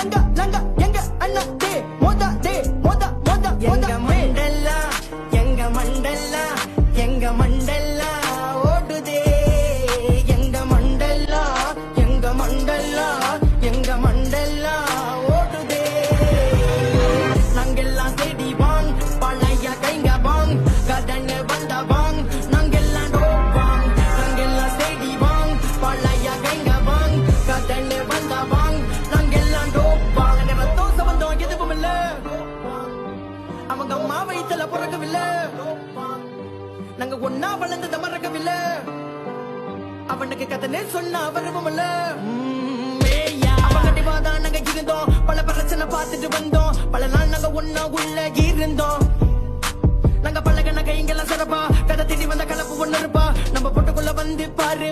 லங்க லங்க எங்க அண்ணா டே மோதா டே மோதா மோதா எங்க மண்டல்லா எங்க மண்டல்லா எங்க மண்டல்லா ஓடுதே எங்க மண்டல்லா எங்க மண்டல்லா எங்க மண்டல்லா ஓடுதே நாங்கெல்லாம் தேடி வாங் பழைய கைங்க வாங் கடன் வந்த வாங் நாங்கெல்லாம் டோப்பாங் நாங்கெல்லாம் தேடி வாங் பழைய கைங்க வாங் கடன் வந்த வாங் நாங்கெல்லாம் டோப்பாங் ரத்தம் சம்பந்தம் எதுவும் இல்ல அவங்க அம்மா வயித்துல பிறக்கவில்லை நாங்க ஒன்னா வளர்ந்தத மறக்கவில்லை அவனுக்கு கதனே சொன்ன வரவும் இல்ல அவங்கடிவாதான் நாங்க இருந்தோம் பல பிரச்சனை பார்த்துட்டு வந்தோம் பல நாள் நாங்க ஒன்னா உள்ள இருந்தோம் நாங்க பழகின கைங்கெல்லாம் சிறப்பா கதை தேடி வந்த கலப்பு ஒண்ணு இருப்பா நம்ம பொட்டுக்குள்ள வந்து பாரு